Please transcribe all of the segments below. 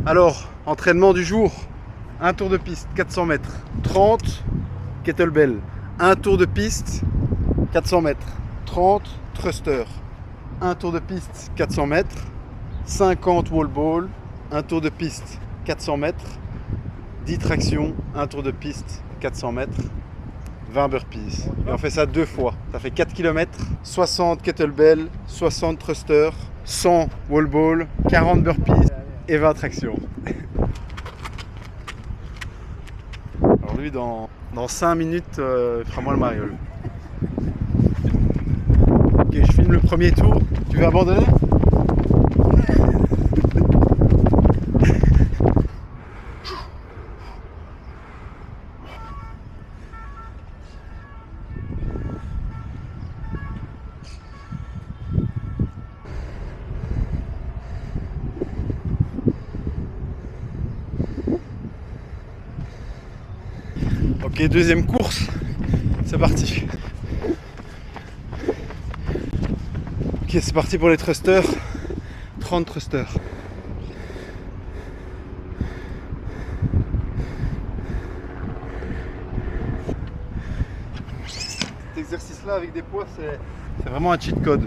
Alors, entraînement du jour. Un tour de piste, 400 mètres. 30 kettlebell. Un tour de piste, 400 mètres. 30 thruster. Un tour de piste, 400 mètres. 50 wall ball. Un tour de piste, 400 mètres. 10 tractions. Un tour de piste, 400 mètres. 20 burpees. Et on fait ça 2 fois. Ça fait 4 km, 60 kettlebell, 60 thruster, 100 wall ball, 40 burpees et 20 tractions. Alors lui, dans 5 minutes, il fera moins le mariole. Ok, je filme le premier tour. Tu veux abandonner ? Ok, deuxième course, c'est parti. Ok, c'est parti pour les thrusters, 30 thrusters. Cet exercice-là avec des poids, c'est vraiment un cheat code.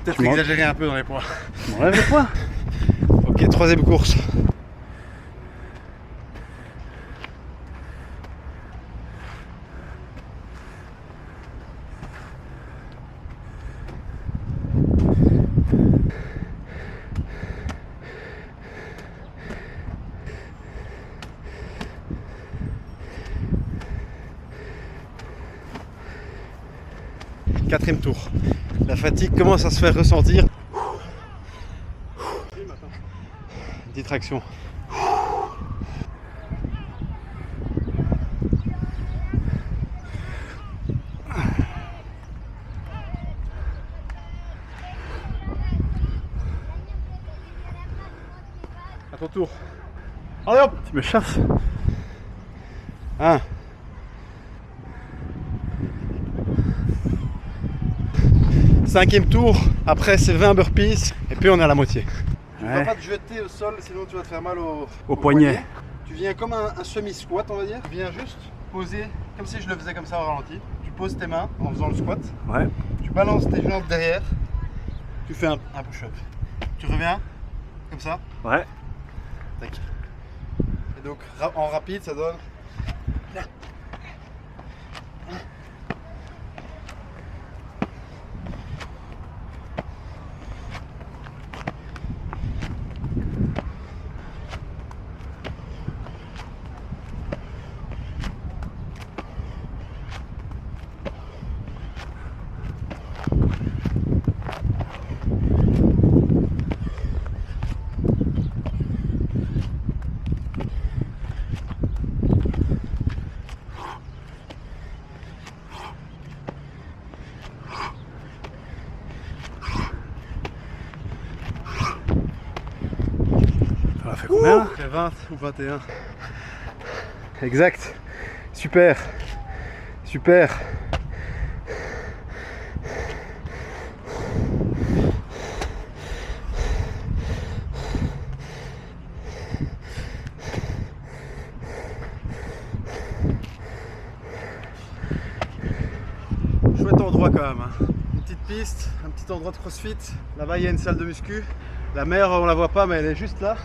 Peut-être exagérer un peu dans les poids. On enlève les poids. Ok, troisième course. Quatrième tour. La fatigue commence à se faire ressentir. 10 tractions. À ton tour. Allez hop, Tu me chasses. 1. Cinquième tour, après c'est 20 burpees et puis on est à la moitié. Tu ne vas Ouais. pas te jeter au sol sinon tu vas te faire mal Au poignet. Tu viens comme un semi-squat on va dire. Tu viens juste poser comme si je le faisais comme ça au ralenti. Tu poses tes mains en faisant le squat. Ouais. Tu balances tes jambes derrière. Tu fais un push-up. Tu reviens comme ça. Ouais. Tac. Et donc en rapide ça donne. Ça a fait combien là? Fait 20 ou 21. Exact. Super. Super. Chouette endroit quand même. Hein. Une petite piste, un petit endroit de crossfit. Là-bas il y a une salle de muscu. La mer on la voit pas mais elle est juste là.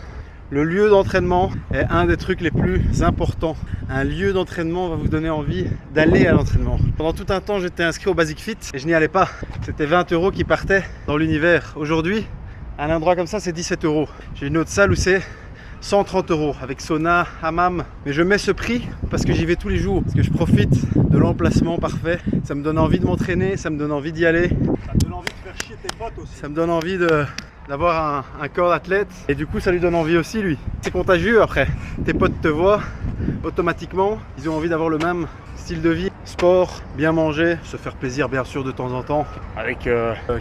Le lieu d'entraînement est un des trucs les plus importants. Un lieu d'entraînement va vous donner envie d'aller à l'entraînement. Pendant tout un temps, j'étais inscrit au Basic Fit et je n'y allais pas. C'était 20 € qui partaient dans l'univers. Aujourd'hui, un endroit comme ça, c'est 17 €. J'ai une autre salle où c'est 130 € avec sauna, hammam. Mais je mets ce prix parce que j'y vais tous les jours. Parce que je profite de l'emplacement parfait. Ça me donne envie de m'entraîner, ça me donne envie d'y aller. Ça te donne envie de faire chier tes potes aussi. Ça me donne envie d'avoir un corps d'athlète et du coup ça lui donne envie aussi lui. C'est contagieux après, tes potes te voient automatiquement, ils ont envie d'avoir le même style de vie, sport, bien manger, se faire plaisir bien sûr de temps en temps avec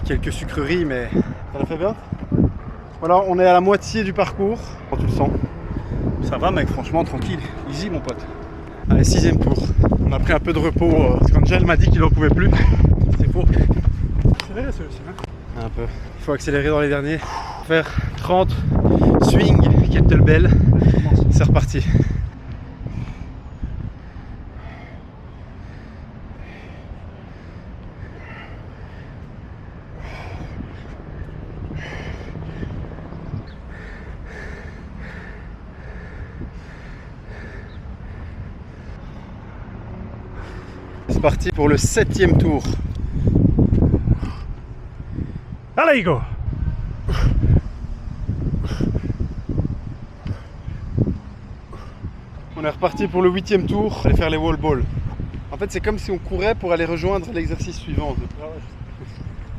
quelques sucreries mais ça l'a fait bien. Voilà, on est à la moitié du parcours. Comment tu le sens? Ça va mec, franchement tranquille. Easy mon pote. Allez, 6e tour. On a pris un peu de repos parce qu'Angel m'a dit qu'il en pouvait plus. C'est faux. Accéléré celui-ci, hein. Un peu. Il faut accélérer dans les derniers. Faire 30 swing, kettlebell. C'est reparti. C'est parti pour le 7e tour. Allez, go. On est reparti pour le 8e tour, aller faire les wall balls. En fait, c'est comme si on courait pour aller rejoindre l'exercice suivant. Ah ouais,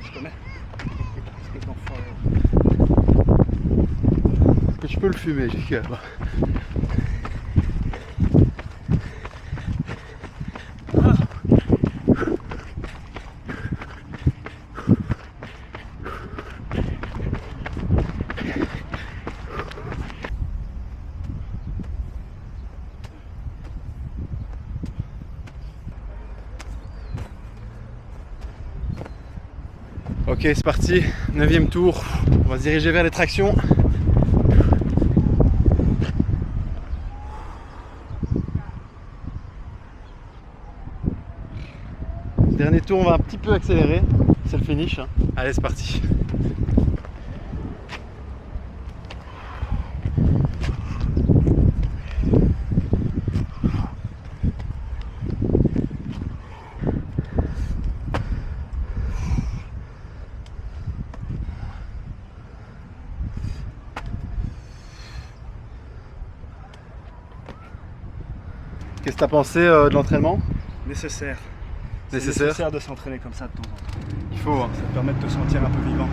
je connais. Que tu peux le fumer, j'ai Ok, c'est parti, 9e tour, on va se diriger vers les tractions. Dernier tour, on va un petit peu accélérer, c'est le finish. Hein. Allez, c'est parti. Qu'est-ce que tu as pensé de l'entraînement? Nécessaire. C'est Nécessaire nécessaire de s'entraîner comme ça de temps en temps. Il faut. Hein. Ça te permet de te sentir un peu vivant.